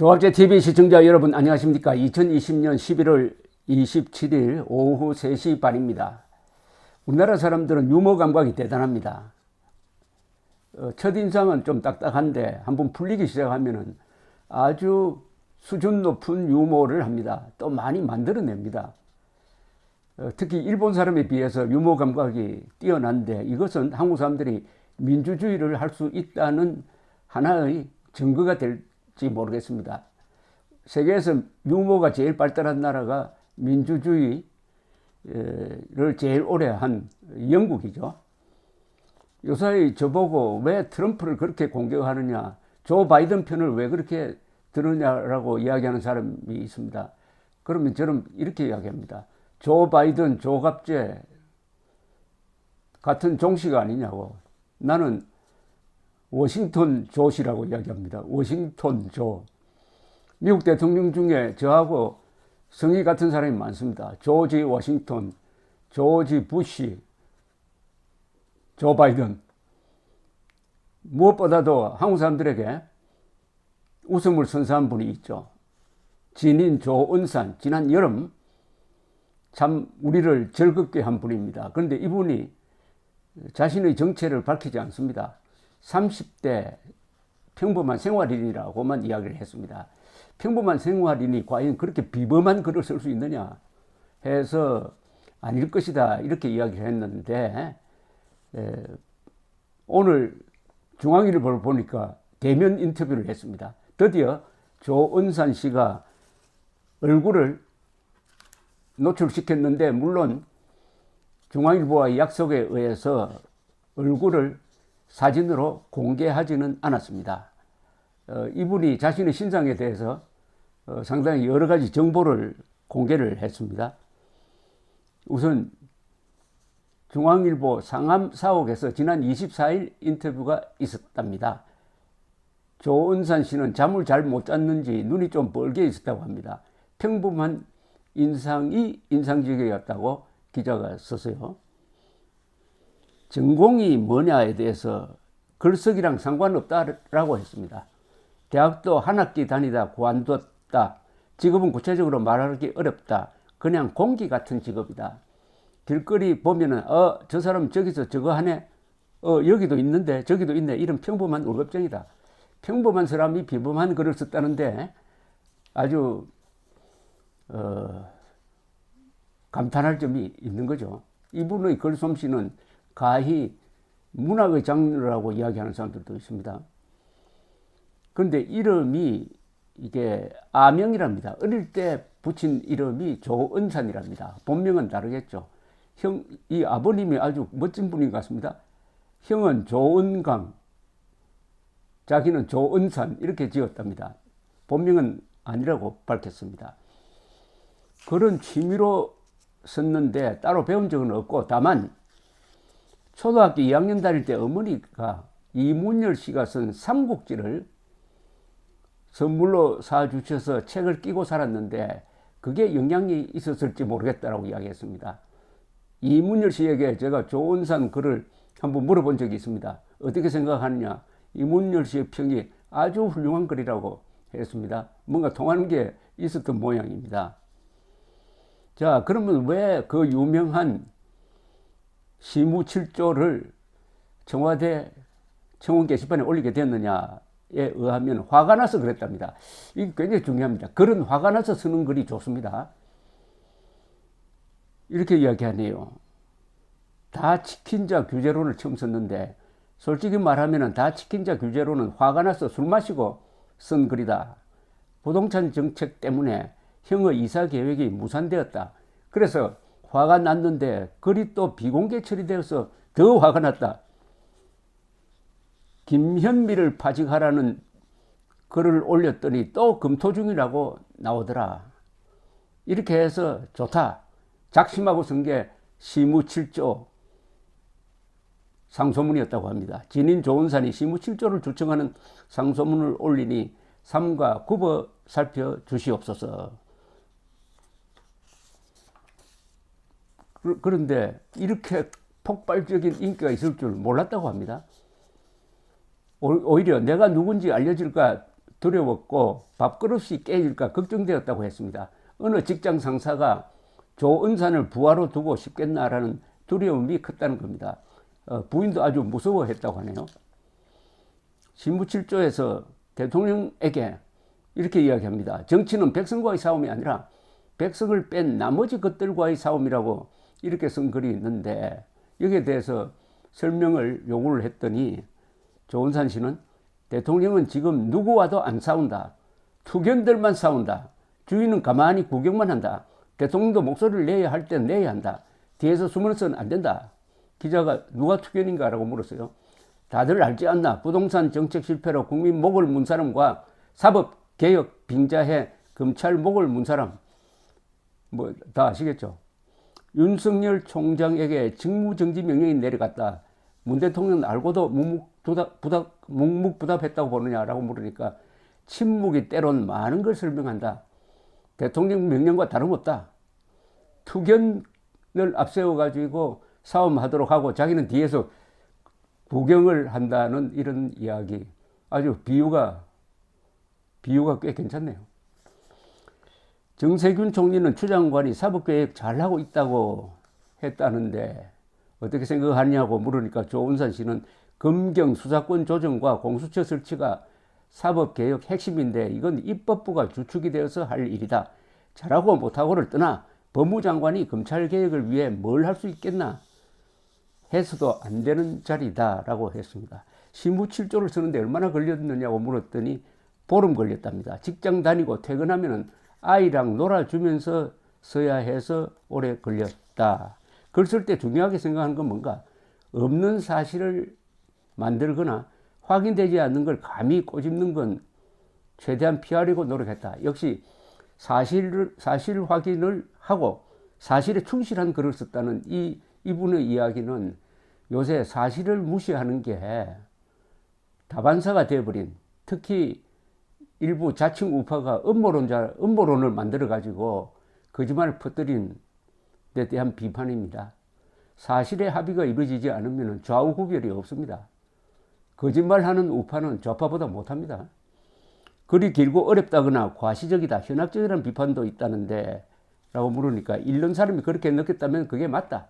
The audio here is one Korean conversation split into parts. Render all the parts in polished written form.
조합제 TV 시청자 여러분 안녕하십니까? 2020년 11월 27일 오후 3시 반입니다. 우리나라 사람들은 유머 감각이 대단합니다. 첫인상은 좀 딱딱한데 한번 풀리기 시작하면 아주 수준 높은 유머를 합니다. 또 많이 만들어냅니다. 특히 일본 사람에 비해서 유머 감각이 뛰어난데 이것은 한국 사람들이 민주주의를 할 수 있다는 하나의 증거가 될지 모르겠습니다. 세계에서 유머가 제일 발달한 나라가 민주주의를 제일 오래 한 영국이죠. 요사이 저보고 왜 트럼프를 그렇게 공격하느냐, 조 바이든 편을 왜 그렇게 들으냐라고 이야기하는 사람이 있습니다. 그러면 저는 이렇게 이야기합니다. 조 바이든, 조갑제 같은 종씨가 아니냐고. 나는 워싱턴 조시라고 이야기합니다. 워싱턴 조. 미국 대통령 중에 저하고 성이 같은 사람이 많습니다. 조지 워싱턴, 조지 부시, 조 바이든. 무엇보다도 한국 사람들에게 웃음을 선사한 분이 있죠. 진인 조은산. 지난 여름 참 우리를 즐겁게 한 분입니다. 그런데 이분이 자신의 정체를 밝히지 않습니다. 30대 평범한 생활인이라고만 이야기를 했습니다. 평범한 생활인이 과연 그렇게 비범한 글을 쓸 수 있느냐 해서 아닐 것이다 이렇게 이야기를 했는데, 오늘 중앙일보를 보니까 대면 인터뷰를 했습니다. 드디어 조은산 씨가 얼굴을 노출시켰는데, 물론 중앙일보와의 약속에 의해서 얼굴을 사진으로 공개하지는 않았습니다. 이분이 자신의 신상에 대해서 상당히 여러 가지 정보를 공개를 했습니다. 우선 중앙일보 상암 사옥에서 지난 24일 인터뷰가 있었답니다. 조은산 씨는 잠을 잘 못 잤는지 눈이 좀 뻘게 있었다고 합니다. 평범한 인상이 인상적이었다고 기자가 썼어요. 전공이 뭐냐에 대해서 글쓰기랑 상관없다라고 했습니다. 대학도 한 학기 다니다 그만뒀다. 직업은 구체적으로 말하기 어렵다. 그냥 공기 같은 직업이다. 길거리 보면은 저 사람 저기서 저거 하네. 여기도 있는데 저기도 있네. 이런 평범한 월급쟁이다. 평범한 사람이 비범한 글을 썼다는데 아주 감탄할 점이 있는 거죠. 이분의 글솜씨는 가히 문학의 장르라고 이야기하는 사람들도 있습니다. 그런데 이름이 이게 아명이랍니다. 어릴 때 붙인 이름이 조은산이랍니다. 본명은 다르겠죠. 이 아버님이 아주 멋진 분인 것 같습니다. 형은 조은강, 자기는 조은산 이렇게 지었답니다. 본명은 아니라고 밝혔습니다. 글은 취미로 썼는데 따로 배운 적은 없고, 다만 초등학교 2학년 다닐 때 어머니가 이문열 씨가 쓴 삼국지를 선물로 사주셔서 책을 끼고 살았는데 그게 영향이 있었을지 모르겠다라고 이야기했습니다. 이문열 씨에게 제가 조은산 글을 한번 물어본 적이 있습니다. 어떻게 생각하느냐. 이문열 씨의 평이 아주 훌륭한 글이라고 했습니다. 뭔가 통하는 게 있었던 모양입니다. 자, 그러면 왜 그 유명한 시무칠조를 청와대 청원 게시판에 올리게 됐느냐에 의하면 화가 나서 그랬답니다. 이게 굉장히 중요합니다. 글은 화가 나서 쓰는 글이 좋습니다. 이렇게 이야기하네요. 다 치킨자 규제론을 처음 썼는데, 솔직히 말하면 다 치킨자 규제론은 화가 나서 술 마시고 쓴 글이다. 부동산 정책 때문에 형의 이사 계획이 무산되었다. 그래서 화가 났는데 글이 또 비공개 처리되어서 더 화가 났다. 김현미를 파직하라는 글을 올렸더니 또 검토 중이라고 나오더라. 이렇게 해서 좋다. 작심하고 쓴 게 시무칠조 상소문이었다고 합니다. 진인 조은산이 시무칠조를 주청하는 상소문을 올리니 삼가 굽어 살펴 주시옵소서. 그런데 이렇게 폭발적인 인기가 있을 줄 몰랐다고 합니다. 오히려 내가 누군지 알려질까 두려웠고 밥그릇이 깨질까 걱정되었다고 했습니다. 어느 직장 상사가 조은산을 부하로 두고 싶겠나라는 두려움이 컸다는 겁니다. 부인도 아주 무서워했다고 하네요. 신부 7조에서 대통령에게 이렇게 이야기합니다. 정치는 백성과의 싸움이 아니라 백성을 뺀 나머지 것들과의 싸움이라고 이렇게 쓴 글이 있는데, 여기에 대해서 설명을 요구를 했더니 조은산 씨는 대통령은 지금 누구와도 안 싸운다. 투견들만 싸운다. 주인은 가만히 구경만 한다. 대통령도 목소리를 내야 할 땐 내야 한다. 뒤에서 숨어서는 안 된다. 기자가 누가 투견인가 라고 물었어요. 다들 알지 않나. 부동산 정책 실패로 국민 목을 문 사람과 사법개혁 빙자해 검찰 목을 문 사람, 뭐 다 아시겠죠. 윤석열 총장에게 직무정지 명령이 내려갔다. 문 대통령은 알고도 묵묵부답했다고 보느냐라고 물으니까 침묵이 때론 많은 걸 설명한다. 대통령 명령과 다름없다. 투견을 앞세워가지고 싸움하도록 하고 자기는 뒤에서 구경을 한다는 이런 이야기. 아주 비유가 꽤 괜찮네요. 정세균 총리는 추 장관이 사법개혁 잘하고 있다고 했다는데 어떻게 생각하냐고 물으니까 조은산 씨는 검경 수사권 조정과 공수처 설치가 사법개혁 핵심인데 이건 입법부가 주축이 되어서 할 일이다. 잘하고 못하고를 떠나 법무장관이 검찰개혁을 위해 뭘 할 수 있겠나 해서도 안 되는 자리다 라고 했습니다. 신부 7조를 쓰는데 얼마나 걸렸느냐고 물었더니 보름 걸렸답니다. 직장 다니고 퇴근하면 아이랑 놀아주면서 써야 해서 오래 걸렸다. 글 쓸 때 중요하게 생각하는 건 뭔가, 없는 사실을 만들거나 확인되지 않는 걸 감히 꼬집는 건 최대한 피하려고 노력했다. 역시 사실 확인을 하고 사실에 충실한 글을 썼다는 이분의 이야기는 요새 사실을 무시하는 게 다반사가 되어버린, 특히 일부 자칭 우파가 음모론을 만들어가지고 거짓말을 퍼뜨린 데 대한 비판입니다. 사실의 합의가 이루어지지 않으면 좌우 구별이 없습니다. 거짓말하는 우파는 좌파보다 못합니다. 글이 길고 어렵다거나 과시적이다, 현학적이라는 비판도 있다는데 라고 물으니까 읽는 사람이 그렇게 느꼈다면 그게 맞다.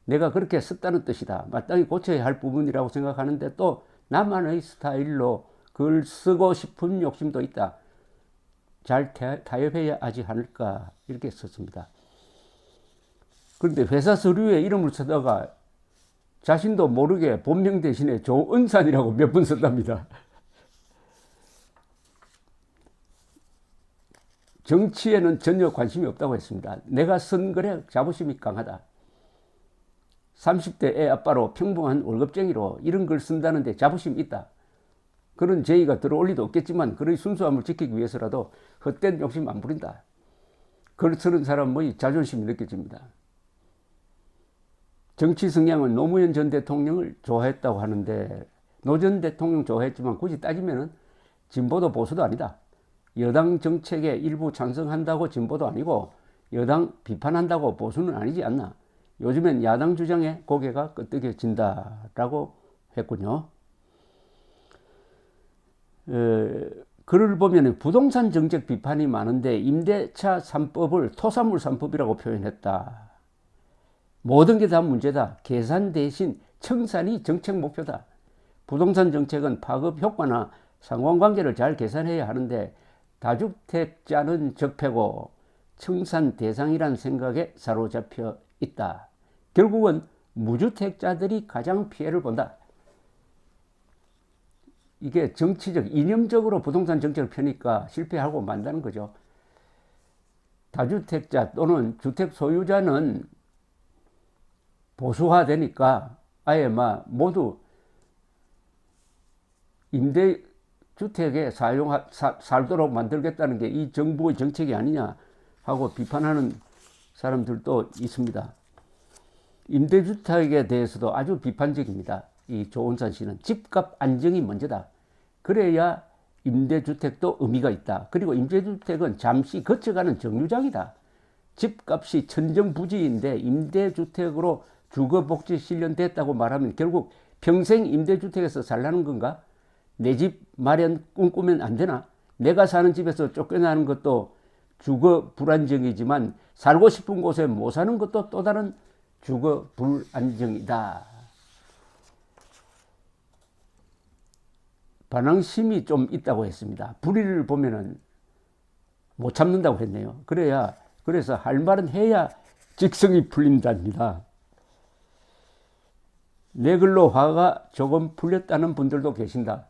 내가 그렇게 썼다는 뜻이다. 마땅히 고쳐야 할 부분이라고 생각하는데 또 나만의 스타일로 글 쓰고 싶은 욕심도 있다. 잘 타협해야 하지 않을까 이렇게 썼습니다. 그런데 회사 서류에 이름을 쓰다가 자신도 모르게 본명 대신에 조은산이라고 몇 번 썼답니다. 정치에는 전혀 관심이 없다고 했습니다. 내가 쓴 글에 자부심이 강하다. 30대 애 아빠로 평범한 월급쟁이로 이런 글 쓴다는데 자부심이 있다. 그런 제의가 들어올 리도 없겠지만 그의 순수함을 지키기 위해서라도 헛된 욕심 안 부린다. 글 쓰는 사람의 자존심이 느껴집니다. 정치 성향은 노무현 전 대통령을 좋아했다고 하는데, 노 전 대통령 좋아했지만 굳이 따지면 진보도 보수도 아니다. 여당 정책에 일부 찬성한다고 진보도 아니고 여당 비판한다고 보수는 아니지 않나. 요즘엔 야당 주장에 고개가 끄덕여진다라고 했군요. 글을 보면 부동산 정책 비판이 많은데 임대차 3법을 토사물 3법이라고 표현했다. 모든 게 다 문제다. 계산 대신 청산이 정책 목표다. 부동산 정책은 파급 효과나 상관관계를 잘 계산해야 하는데 다주택자는 적폐고 청산 대상이란 생각에 사로잡혀 있다. 결국은 무주택자들이 가장 피해를 본다. 이게 정치적, 이념적으로 부동산 정책을 펴니까 실패하고 만다는 거죠. 다주택자 또는 주택 소유자는 보수화되니까 아예 모두 임대주택에 살도록 만들겠다는 게 이 정부의 정책이 아니냐 하고 비판하는 사람들도 있습니다. 임대주택에 대해서도 아주 비판적입니다. 이 조은산 씨는 집값 안정이 먼저다. 그래야 임대주택도 의미가 있다. 그리고 임대주택은 잠시 거쳐가는 정류장이다. 집값이 천정부지인데 임대주택으로 주거복지 실현됐다고 말하면 결국 평생 임대주택에서 살라는 건가? 내 집 마련 꿈꾸면 안 되나? 내가 사는 집에서 쫓겨나는 것도 주거 불안정이지만 살고 싶은 곳에 못 사는 것도 또 다른 주거 불안정이다. 반항심이 좀 있다고 했습니다. 불의를 보면은 못 참는다고 했네요. 그래서 할 말은 해야 직성이 풀린답니다. 내 글로 화가 조금 풀렸다는 분들도 계신다.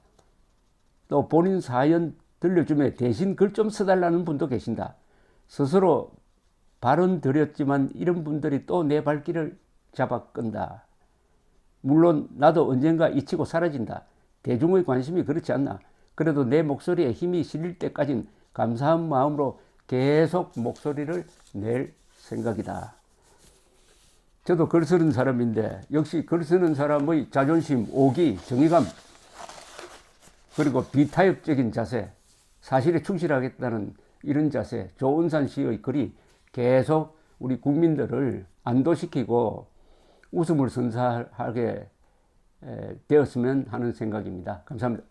또 본인 사연 들려주면 대신 글 좀 써달라는 분도 계신다. 스스로 발언 드렸지만 이런 분들이 또 내 발길을 잡아 끈다. 물론 나도 언젠가 잊히고 사라진다. 대중의 관심이 그렇지 않나. 그래도 내 목소리에 힘이 실릴 때까진 감사한 마음으로 계속 목소리를 낼 생각이다. 저도 글 쓰는 사람인데 역시 글 쓰는 사람의 자존심, 오기, 정의감, 그리고 비타협적인 자세, 사실에 충실하겠다는 이런 자세, 조은산 씨의 글이 계속 우리 국민들을 안도시키고 웃음을 선사하게 되었으면 하는 생각입니다. 감사합니다.